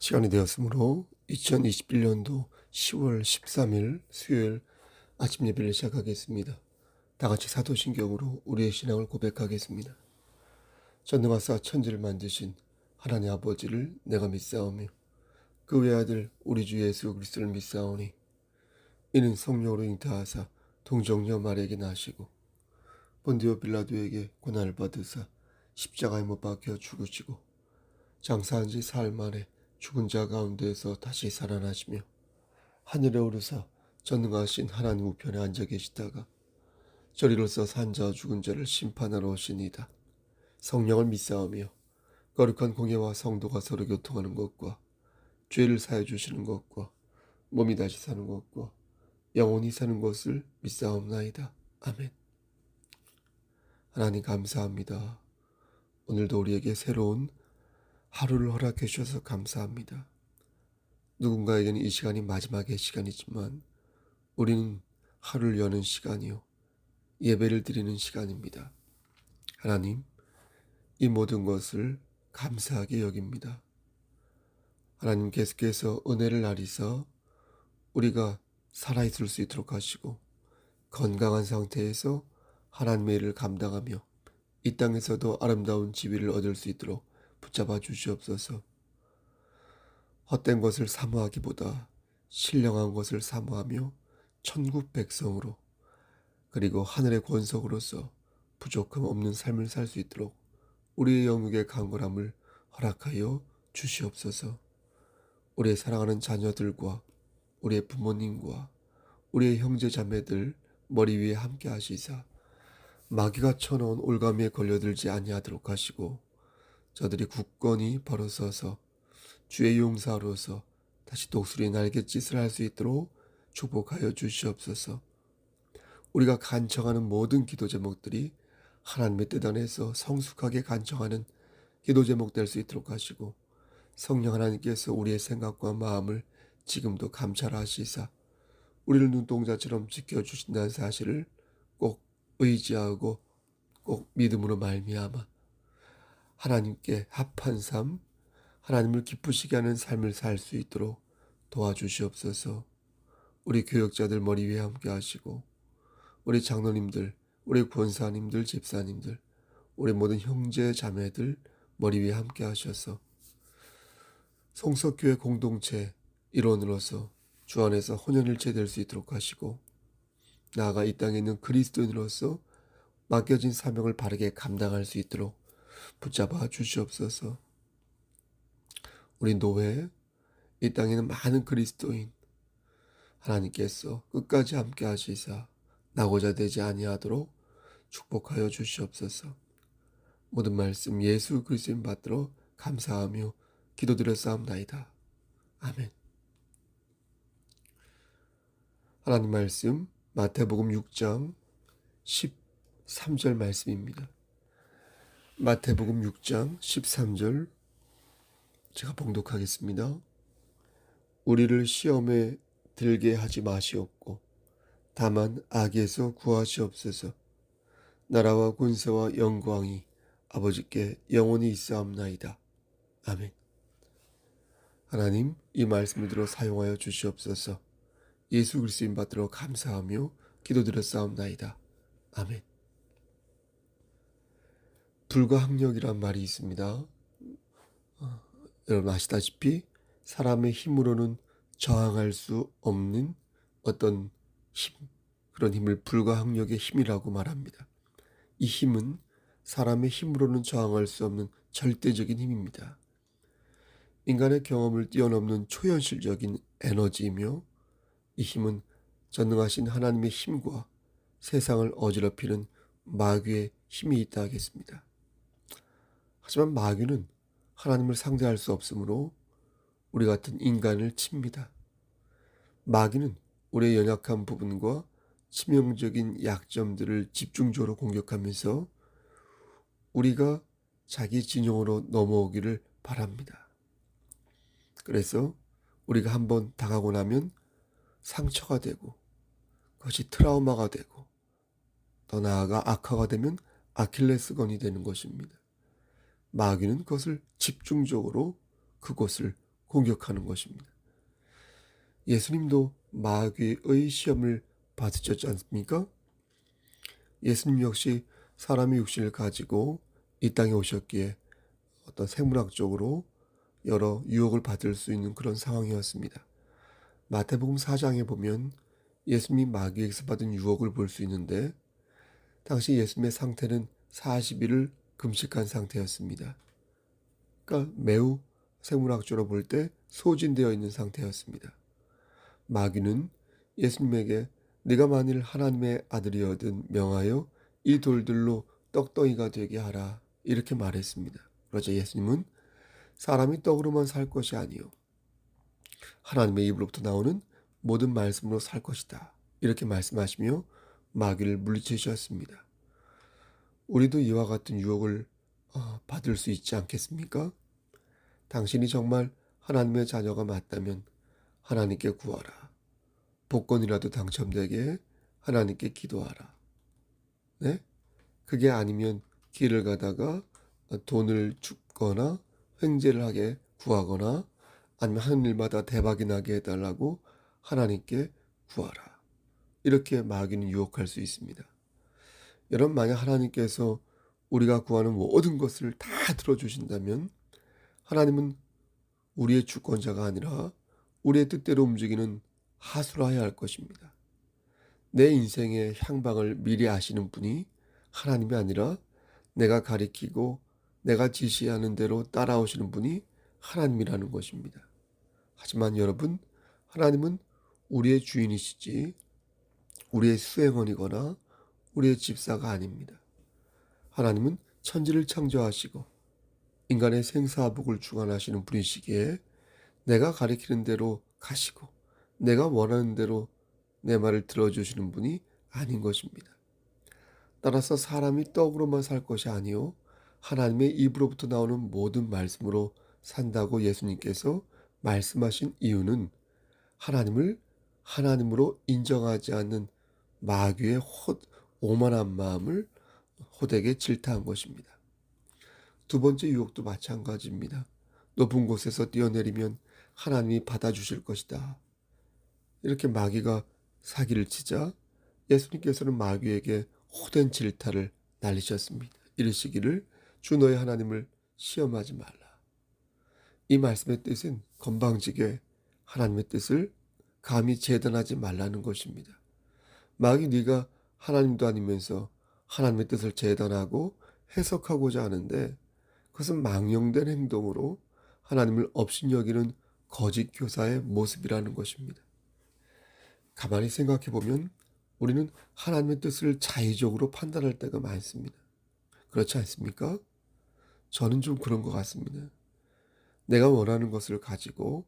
시간이 되었으므로 2021년도 10월 13일 수요일 아침 예배를 시작하겠습니다. 다 같이 사도신경으로 우리의 신앙을 고백하겠습니다. 전능하사 천지를 만드신 하나님 아버지를 내가 믿사오며 그 외아들 우리 주 예수 그리스도를 믿사오니 이는 성령으로 잉태하사 동정녀 마리아에게 나시고 본디오 빌라도에게 고난을 받으사 십자가에 못 박혀 죽으시고 장사한 지 사흘 만에 죽은 자 가운데에서 다시 살아나시며 하늘에 오르사 전능하신 하나님 우편에 앉아 계시다가 저리로서 산 자와 죽은 자를 심판하러 오시니이다. 성령을 믿사오며 거룩한 공예와 성도가 서로 교통하는 것과 죄를 사해 주시는 것과 몸이 다시 사는 것과 영원히 사는 것을 믿사옵나이다. 아멘. 하나님 감사합니다. 오늘도 우리에게 새로운 하루를 허락해 주셔서 감사합니다. 누군가에게는 이 시간이 마지막의 시간이지만 우리는 하루를 여는 시간이요, 예배를 드리는 시간입니다. 하나님, 이 모든 것을 감사하게 여깁니다. 하나님 계속해서 은혜를 나리사 우리가 살아있을 수 있도록 하시고 건강한 상태에서 하나님의 일을 감당하며 이 땅에서도 아름다운 지위를 얻을 수 있도록 붙잡아 주시옵소서. 헛된 것을 사모하기보다 신령한 것을 사모하며 천국 백성으로 그리고 하늘의 권속으로서 부족함 없는 삶을 살 수 있도록 우리의 영육의 강건함을 허락하여 주시옵소서. 우리의 사랑하는 자녀들과 우리의 부모님과 우리의 형제 자매들 머리 위에 함께 하시사 마귀가 쳐놓은 올가미에 걸려들지 아니하도록 하시고 저들이 굳건히 벌어서서 주의 용사로서 다시 독수리 날갯짓을 할 수 있도록 축복하여 주시옵소서. 우리가 간청하는 모든 기도 제목들이 하나님의 뜻 안에서 성숙하게 간청하는 기도 제목 될 수 있도록 하시고 성령 하나님께서 우리의 생각과 마음을 지금도 감찰하시사 우리를 눈동자처럼 지켜주신다는 사실을 꼭 의지하고 꼭 믿음으로 말미암아 하나님께 합한 삶, 하나님을 기쁘시게 하는 삶을 살 수 있도록 도와주시옵소서. 우리 교역자들 머리 위에 함께 하시고 우리 장로님들, 우리 권사님들, 집사님들, 우리 모든 형제 자매들 머리 위에 함께 하셔서 성석교회 공동체 일원으로서 주 안에서 혼연일체 될 수 있도록 하시고 나아가 이 땅에 있는 그리스도인으로서 맡겨진 사명을 바르게 감당할 수 있도록 붙잡아 주시옵소서. 우리 노회, 이 땅에 있는 많은 그리스도인 하나님께서 끝까지 함께 하시사 나고자 되지 아니하도록 축복하여 주시옵소서. 모든 말씀 예수 그리스도인 받들어 감사하며 기도드렸사옵나이다. 아멘. 하나님 말씀 마태복음 6장 13절 말씀입니다. 마태복음 6장 13절 제가 봉독하겠습니다. 우리를 시험에 들게 하지 마시옵고 다만 악에서 구하시옵소서. 나라와 권세와 영광이 아버지께 영원히 있사옵나이다. 아멘. 하나님, 이 말씀을 들어 사용하여 주시옵소서. 예수 그리스도인 받들어 감사하며 기도드렸사옵나이다. 아멘. 불가항력이란 말이 있습니다. 여러분 아시다시피 사람의 힘으로는 저항할 수 없는 어떤 힘, 그런 힘을 불가항력의 힘이라고 말합니다. 이 힘은 사람의 힘으로는 저항할 수 없는 절대적인 힘입니다. 인간의 경험을 뛰어넘는 초현실적인 에너지이며 이 힘은 전능하신 하나님의 힘과 세상을 어지럽히는 마귀의 힘이 있다 하겠습니다. 하지만 마귀는 하나님을 상대할 수 없으므로 우리 같은 인간을 칩니다. 마귀는 우리의 연약한 부분과 치명적인 약점들을 집중적으로 공격하면서 우리가 자기 진영으로 넘어오기를 바랍니다. 그래서 우리가 한번 당하고 나면 상처가 되고 그것이 트라우마가 되고 더 나아가 악화가 되면 아킬레스건이 되는 것입니다. 마귀는 그것을 집중적으로 그곳을 공격하는 것입니다. 예수님도 마귀의 시험을 받으셨지 않습니까? 예수님 역시 사람의 육신을 가지고 이 땅에 오셨기에 어떤 생물학적으로 여러 유혹을 받을 수 있는 그런 상황이었습니다. 마태복음 4장에 보면 예수님이 마귀에게서 받은 유혹을 볼 수 있는데 당시 예수님의 상태는 40일을 금식한 상태였습니다. 그러니까 매우 생물학적으로 볼 때 소진되어 있는 상태였습니다. 마귀는 예수님에게 네가 만일 하나님의 아들이어든 명하여 이 돌들로 떡덩이가 되게 하라 이렇게 말했습니다. 그러자 예수님은 사람이 떡으로만 살 것이 아니요 하나님의 입으로부터 나오는 모든 말씀으로 살 것이다 이렇게 말씀하시며 마귀를 물리치셨습니다. 우리도 이와 같은 유혹을 받을 수 있지 않겠습니까? 당신이 정말 하나님의 자녀가 맞다면 하나님께 구하라. 복권이라도 당첨되게 하나님께 기도하라. 네? 그게 아니면 길을 가다가 돈을 줍거나 횡재를 하게 구하거나 아니면 하는 일마다 대박이 나게 해달라고 하나님께 구하라. 이렇게 마귀는 유혹할 수 있습니다. 여러분 만약 하나님께서 우리가 구하는 모든 것을 다 들어주신다면 하나님은 우리의 주권자가 아니라 우리의 뜻대로 움직이는 하수라야 할 것입니다. 내 인생의 향방을 미리 아시는 분이 하나님이 아니라 내가 가리키고 내가 지시하는 대로 따라오시는 분이 하나님이라는 것입니다. 하지만 여러분, 하나님은 우리의 주인이시지 우리의 수행원이거나 우리의 집사가 아닙니다. 하나님은 천지를 창조하시고 인간의 생사복을 주관하시는 분이시기에 내가 가리키는 대로 가시고 내가 원하는 대로 내 말을 들어주시는 분이 아닌 것입니다. 따라서 사람이 떡으로만 살 것이 아니요 하나님의 입으로부터 나오는 모든 말씀으로 산다고 예수님께서 말씀하신 이유는 하나님을 하나님으로 인정하지 않는 마귀의 오만한 마음을 호되게 질타한 것입니다. 두 번째 유혹도 마찬가지입니다. 높은 곳에서 뛰어내리면 하나님이 받아주실 것이다. 이렇게 마귀가 사기를 치자 예수님께서는 마귀에게 호된 질타를 날리셨습니다. 이르시기를 주 너의 하나님을 시험하지 말라. 이 말씀의 뜻은 건방지게 하나님의 뜻을 감히 재단하지 말라는 것입니다. 마귀 네가 하나님도 아니면서 하나님의 뜻을 재단하고 해석하고자 하는데 그것은 망령된 행동으로 하나님을 업신여기는 거짓 교사의 모습이라는 것입니다. 가만히 생각해 보면 우리는 하나님의 뜻을 자의적으로 판단할 때가 많습니다. 그렇지 않습니까? 저는 좀 그런 것 같습니다. 내가 원하는 것을 가지고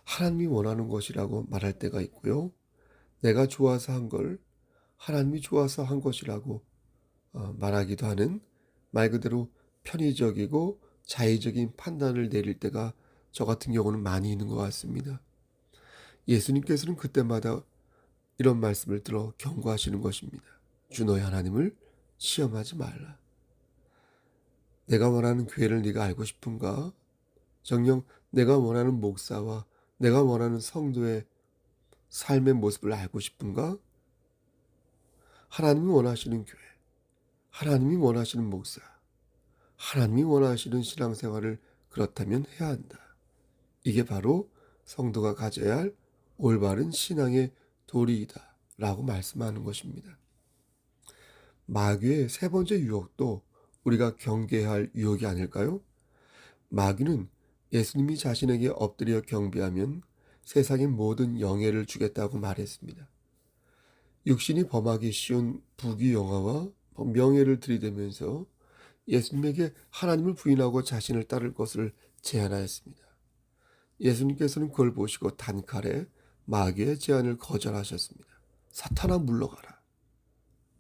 하나님이 원하는 것이라고 말할 때가 있고요. 내가 좋아서 한 걸 하나님이 좋아서 한 것이라고 말하기도 하는 말 그대로 편의적이고 자의적인 판단을 내릴 때가 저 같은 경우는 많이 있는 것 같습니다. 예수님께서는 그때마다 이런 말씀을 들어 경고하시는 것입니다. 주 너의 하나님을 시험하지 말라. 내가 원하는 교회를 네가 알고 싶은가? 정녕 내가 원하는 목사와 내가 원하는 성도의 삶의 모습을 알고 싶은가? 하나님이 원하시는 교회, 하나님이 원하시는 목사, 하나님이 원하시는 신앙생활을 그렇다면 해야 한다. 이게 바로 성도가 가져야 할 올바른 신앙의 도리이다 라고 말씀하는 것입니다. 마귀의 세 번째 유혹도 우리가 경계해야 할 유혹이 아닐까요? 마귀는 예수님이 자신에게 엎드려 경배하면 세상의 모든 영예를 주겠다고 말했습니다. 육신이 범하기 쉬운 부귀영화와 명예를 들이대면서 예수님에게 하나님을 부인하고 자신을 따를 것을 제안하였습니다. 예수님께서는 그걸 보시고 단칼에 마귀의 제안을 거절하셨습니다. 사탄아 물러가라.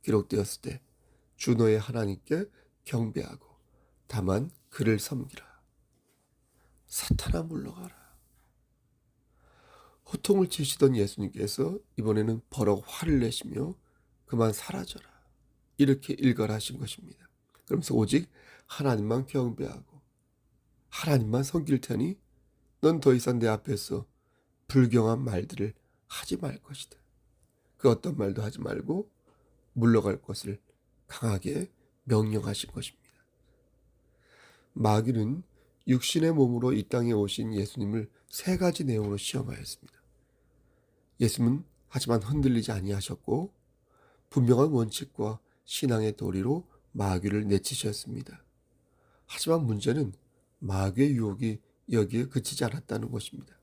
기록되었을 때 주 너의 하나님께 경배하고 다만 그를 섬기라. 사탄아 물러가라. 호통을 치시던 예수님께서 이번에는 버럭 화를 내시며 그만 사라져라. 이렇게 일갈하신 것입니다. 그러면서 오직 하나님만 경배하고 하나님만 섬길 테니 넌 더 이상 내 앞에서 불경한 말들을 하지 말 것이다. 그 어떤 말도 하지 말고 물러갈 것을 강하게 명령하신 것입니다. 마귀는 육신의 몸으로 이 땅에 오신 예수님을 세 가지 내용으로 시험하였습니다. 예수님은 하지만 흔들리지 아니하셨고 분명한 원칙과 신앙의 도리로 마귀를 내치셨습니다. 하지만 문제는 마귀의 유혹이 여기에 그치지 않았다는 것입니다.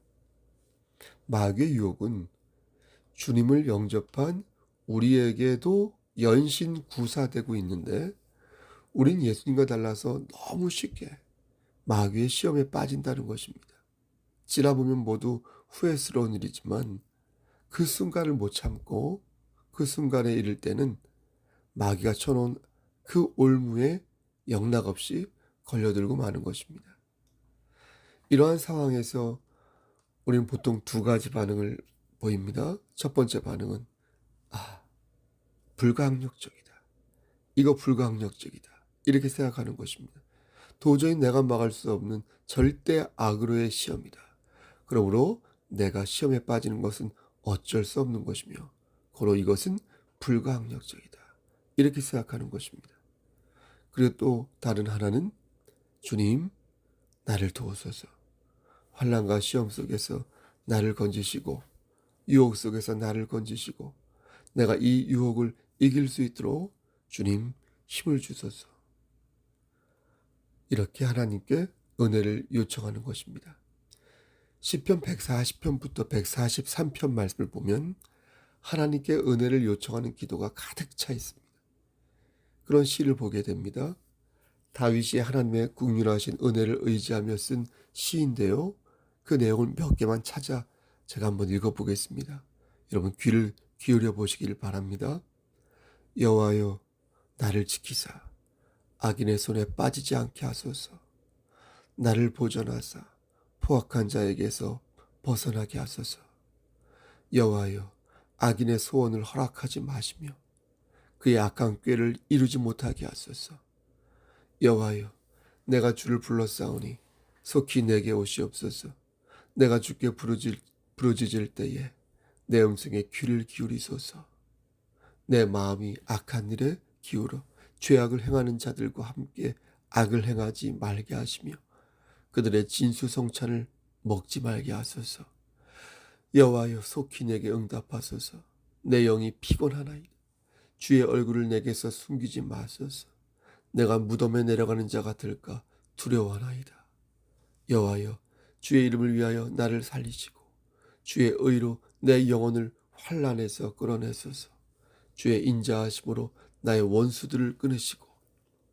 마귀의 유혹은 주님을 영접한 우리에게도 연신 구사되고 있는데 우린 예수님과 달라서 너무 쉽게 마귀의 시험에 빠진다는 것입니다. 지나보면 모두 후회스러운 일이지만 그 순간을 못 참고 그 순간에 이를 때는 마귀가 쳐놓은 그 올무에 영락없이 걸려들고 마는 것입니다. 이러한 상황에서 우리는 보통 두 가지 반응을 보입니다. 첫 번째 반응은 불가항력적이다. 이거 불가항력적이다. 이렇게 생각하는 것입니다. 도저히 내가 막을 수 없는 절대 악으로의 시험이다. 그러므로 내가 시험에 빠지는 것은 어쩔 수 없는 것이며 고로 이것은 불가항력적이다. 이렇게 생각하는 것입니다. 그리고 또 다른 하나는 주님 나를 도우소서. 환난과 시험 속에서 나를 건지시고 유혹 속에서 나를 건지시고 내가 이 유혹을 이길 수 있도록 주님 힘을 주소서. 이렇게 하나님께 은혜를 요청하는 것입니다. 시편 140편부터 143편 말씀을 보면 하나님께 은혜를 요청하는 기도가 가득 차 있습니다. 그런 시를 보게 됩니다. 다윗이 하나님의 긍휼하신 은혜를 의지하며 쓴 시인데요. 그 내용을 몇 개만 찾아 제가 한번 읽어보겠습니다. 여러분 귀를 기울여 보시길 바랍니다. 여호와여 나를 지키사 악인의 손에 빠지지 않게 하소서. 나를 보전하사 포악한 자에게서 벗어나게 하소서. 여호와여 악인의 소원을 허락하지 마시며 그의 악한 꾀를 이루지 못하게 하소서. 여호와여 내가 주를 불러싸우니 속히 내게 오시옵소서. 내가 주께 부르짖을 때에 내 음성에 귀를 기울이소서. 내 마음이 악한 일에 기울어 죄악을 행하는 자들과 함께 악을 행하지 말게 하시며 그들의 진수성찬을 먹지 말게 하소서. 여호와여 속히 내게 응답하소서. 내 영이 피곤하나이다. 주의 얼굴을 내게서 숨기지 마소서. 내가 무덤에 내려가는 자가 될까 두려워하나이다. 여호와여 주의 이름을 위하여 나를 살리시고 주의 의로 내 영혼을 환난에서 끌어내소서. 주의 인자하심으로 나의 원수들을 끊으시고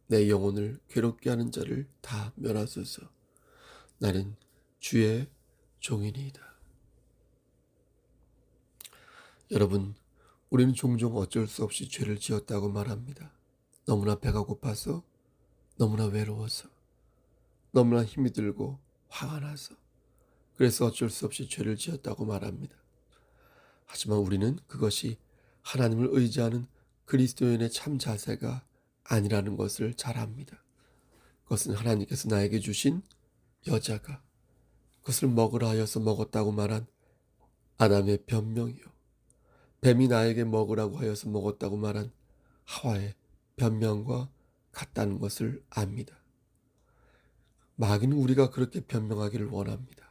내 영혼을 괴롭게 하는 자를 다 멸하소서. 나는 주의 종이니이다. 여러분, 우리는 종종 어쩔 수 없이 죄를 지었다고 말합니다. 너무나 배가 고파서, 너무나 외로워서, 너무나 힘이 들고 화가 나서 그래서 어쩔 수 없이 죄를 지었다고 말합니다. 하지만 우리는 그것이 하나님을 의지하는 그리스도인의 참 자세가 아니라는 것을 잘 압니다. 그것은 하나님께서 나에게 주신 여자가 그것을 먹으라 하여서 먹었다고 말한 아담의 변명이요, 뱀이 나에게 먹으라고 하여서 먹었다고 말한 하와의 변명과 같다는 것을 압니다. 마귀는 우리가 그렇게 변명하기를 원합니다.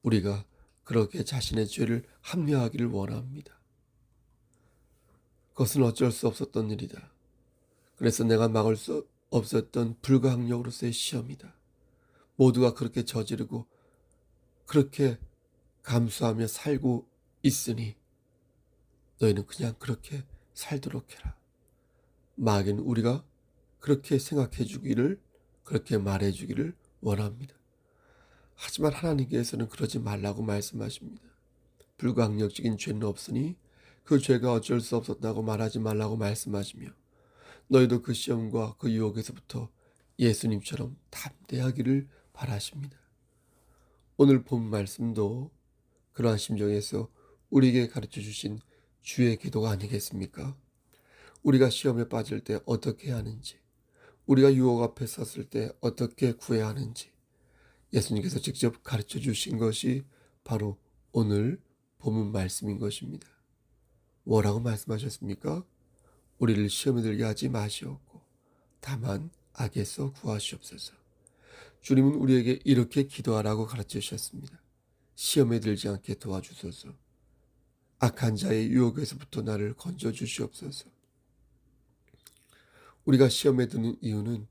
우리가 그렇게 자신의 죄를 합리화하기를 원합니다. 그것은 어쩔 수 없었던 일이다. 그래서 내가 막을 수 없었던 불가항력으로서의 시험이다. 모두가 그렇게 저지르고 그렇게 감수하며 살고 있으니 너희는 그냥 그렇게 살도록 해라. 마귀는 우리가 그렇게 생각해 주기를, 그렇게 말해 주기를 원합니다. 하지만 하나님께서는 그러지 말라고 말씀하십니다. 불가항력적인 죄는 없으니 그 죄가 어쩔 수 없었다고 말하지 말라고 말씀하시며 너희도 그 시험과 그 유혹에서부터 예수님처럼 담대하기를 바라십니다. 오늘 본 말씀도 그러한 심정에서 우리에게 가르쳐 주신 주의 기도가 아니겠습니까? 우리가 시험에 빠질 때 어떻게 해야 하는지, 우리가 유혹 앞에 섰을 때 어떻게 구해야 하는지, 예수님께서 직접 가르쳐 주신 것이 바로 오늘 본문 말씀인 것입니다. 뭐라고 말씀하셨습니까? 우리를 시험에 들게 하지 마시옵고 다만 악에서 구하시옵소서. 주님은 우리에게 이렇게 기도하라고 가르쳐 주셨습니다. 시험에 들지 않게 도와주소서. 악한 자의 유혹에서부터 나를 건져 주시옵소서. 우리가 시험에 드는 이유는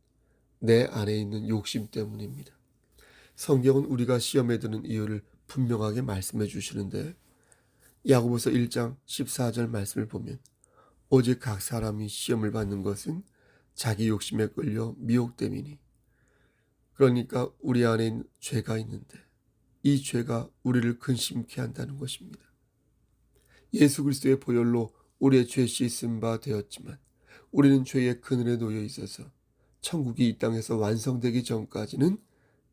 내 안에 있는 욕심 때문입니다. 성경은 우리가 시험에 드는 이유를 분명하게 말씀해 주시는데 야고보서 1장 14절 말씀을 보면 오직 각 사람이 시험을 받는 것은 자기 욕심에 끌려 미혹됨이니, 그러니까 우리 안에 죄가 있는데 이 죄가 우리를 근심케 한다는 것입니다. 예수 그리스도의 보혈로 우리의 죄 씻음 바 되었지만 우리는 죄의 그늘에 놓여 있어서 천국이 이 땅에서 완성되기 전까지는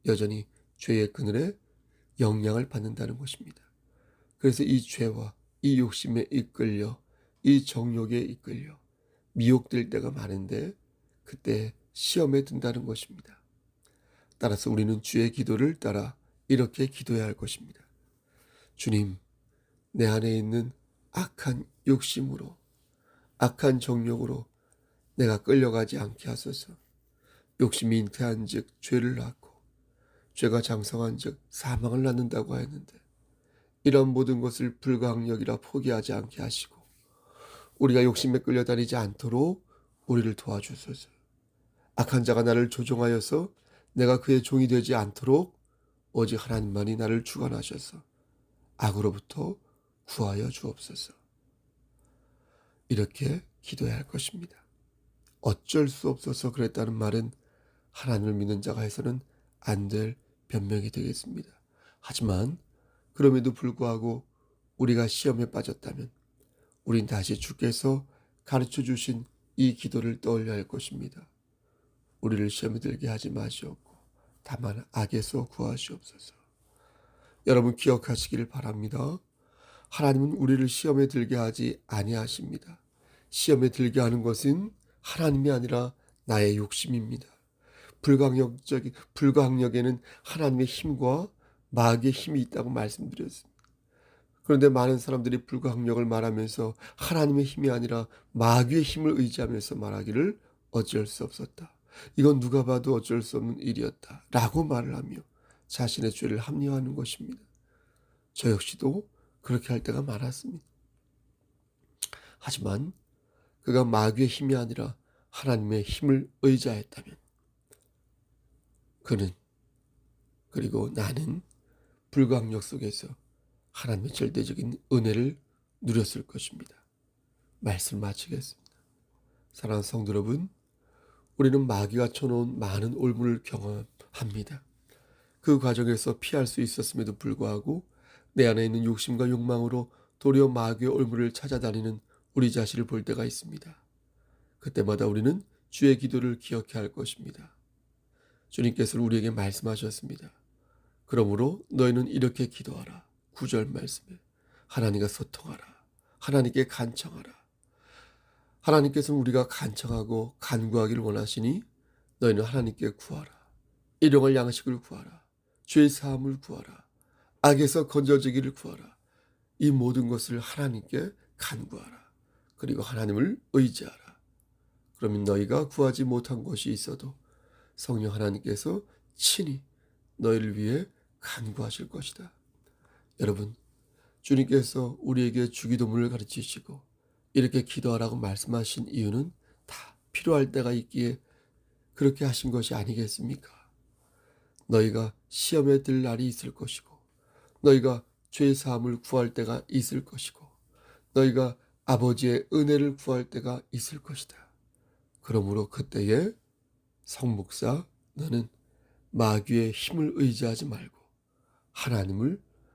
여전히 죄의 그늘에 영향을 받는다는 것입니다. 그래서 이 죄와 이 욕심에 이끌려 이 정욕에 이끌려 미혹될 때가 많은데 그때 시험에 든다는 것입니다. 따라서 우리는 주의 기도를 따라 이렇게 기도해야 할 것입니다. 주님, 내 안에 있는 악한 욕심으로, 악한 정욕으로 내가 끌려가지 않게 하소서. 욕심이 잉태한 즉 죄를 낳고 죄가 장성한 즉 사망을 낳는다고 하였는데 이런 모든 것을 불가항력이라 포기하지 않게 하시고 우리가 욕심에 끌려다니지 않도록 우리를 도와주소서. 악한 자가 나를 조종하여서 내가 그의 종이 되지 않도록 오직 하나님만이 나를 주관하셔서 악으로부터 구하여 주옵소서. 이렇게 기도해야 할 것입니다. 어쩔 수 없어서 그랬다는 말은 하나님을 믿는 자가 해서는 안 될 변명이 되겠습니다. 하지만 그럼에도 불구하고 우리가 시험에 빠졌다면 우린 다시 주께서 가르쳐 주신 이 기도를 떠올려야 할 것입니다. 우리를 시험에 들게 하지 마시옵고 다만 악에서 구하시옵소서. 여러분 기억하시기를 바랍니다. 하나님은 우리를 시험에 들게 하지 아니하십니다. 시험에 들게 하는 것은 하나님이 아니라 나의 욕심입니다. 불가항력에는 하나님의 힘과 마귀의 힘이 있다고 말씀드렸습니다. 그런데 많은 사람들이 불가항력을 말하면서 하나님의 힘이 아니라 마귀의 힘을 의지하면서 말하기를 어쩔 수 없었다. 이건 누가 봐도 어쩔 수 없는 일이었다. 라고 말을 하며 자신의 죄를 합리화하는 것입니다. 저 역시도 그렇게 할 때가 많았습니다. 하지만 그가 마귀의 힘이 아니라 하나님의 힘을 의지하였다면 그는 그리고 나는 불가항력 속에서 하나님의 절대적인 은혜를 누렸을 것입니다. 말씀 마치겠습니다. 사랑하는 성도 여러분, 우리는 마귀가 쳐놓은 많은 올무를 경험합니다. 그 과정에서 피할 수 있었음에도 불구하고 내 안에 있는 욕심과 욕망으로 도리어 마귀의 올무를 찾아다니는 우리 자신을 볼 때가 있습니다. 그때마다 우리는 주의 기도를 기억해야 할 것입니다. 주님께서는 우리에게 말씀하셨습니다. 그러므로 너희는 이렇게 기도하라. 9절 말씀에 하나님과 소통하라. 하나님께 간청하라. 하나님께서는 우리가 간청하고 간구하기를 원하시니 너희는 하나님께 구하라. 일용할 양식을 구하라. 죄 사함을 구하라. 악에서 건져지기를 구하라. 이 모든 것을 하나님께 간구하라. 그리고 하나님을 의지하라. 그러면 너희가 구하지 못한 것이 있어도 성령 하나님께서 친히 너희를 위해 간구하실 것이다. 여러분, 주님께서 우리에게 주기도문을 가르치시고 이렇게 기도하라고 말씀하신 이유는 다 필요할 때가 있기에 그렇게 하신 것이 아니겠습니까? 너희가 시험에 들 날이 있을 것이고 너희가 죄 사함을 구할 때가 있을 것이고 너희가 아버지의 은혜를 구할 때가 있을 것이다. 그러므로 그때에 성목사 너는 마귀의 힘을 의지하지 말고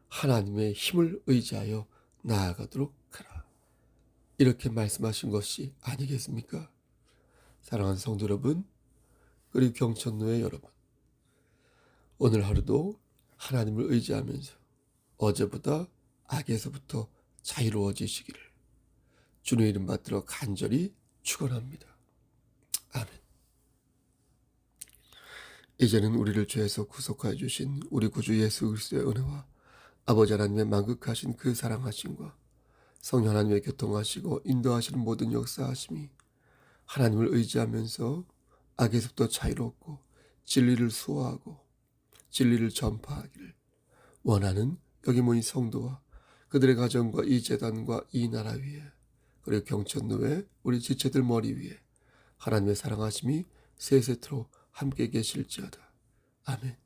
하나님의 힘을 의지하여 나아가도록 하라. 이렇게 말씀하신 것이 아니겠습니까? 사랑하는 성도 여러분, 그리고 경천노예 여러분, 오늘 하루도 하나님을 의지하면서 어제보다 악에서부터 자유로워지시기를 주님의 이름 받들어 간절히 축원합니다. 아멘. 이제는 우리를 죄에서 구속하여 주신 우리 구주 예수 그리스도의 은혜와 아버지 하나님의 만극하신 그 사랑하심과 성령 하나님의 교통하시고 인도하시는 모든 역사하심이 하나님을 의지하면서 악에서부터 자유롭고 진리를 수호하고 진리를 전파하기를 원하는 여기 모인 성도와 그들의 가정과 이 재단과 이 나라 위에 그리고 경천노회 우리 지체들 머리 위에 하나님의 사랑하심이 세세토록 함께 계실지어다. 아멘.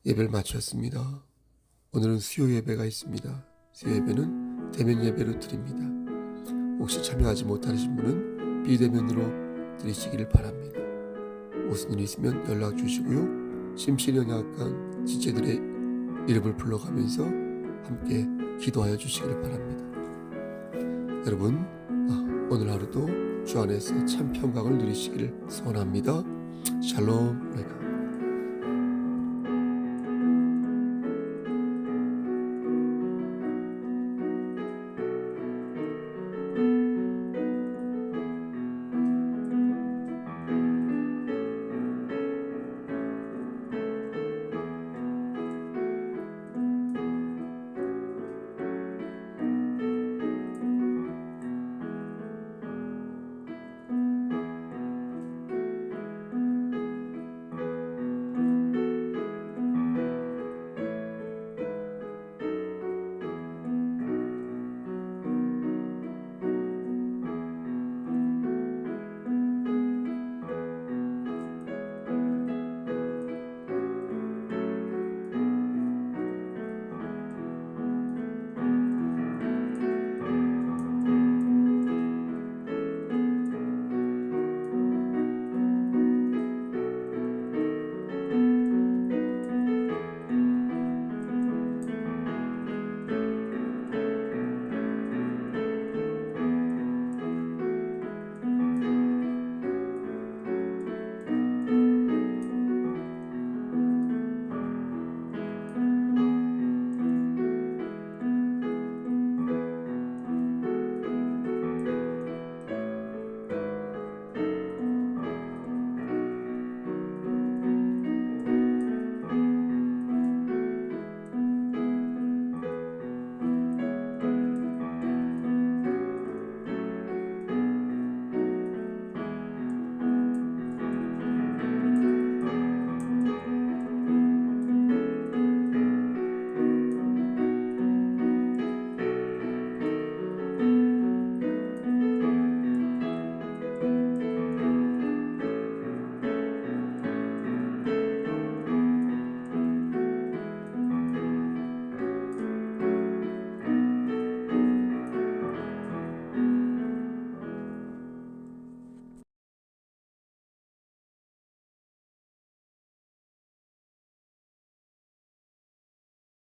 예배를 마쳤습니다. 오늘은 수요 예배가 있습니다. 수요 예배는 대면 예배로 드립니다. 혹시 참여하지 못하신 분은 비대면으로 드리시기를 바랍니다. 무슨 일이 있으면 연락 주시고요. 심신연약한 지체들의 이름을 불러가면서 함께 기도하여 주시기를 바랍니다. 여러분 오늘 하루도 주 안에서 참 평강을 누리시기를 소원합니다. 샬롬 레가.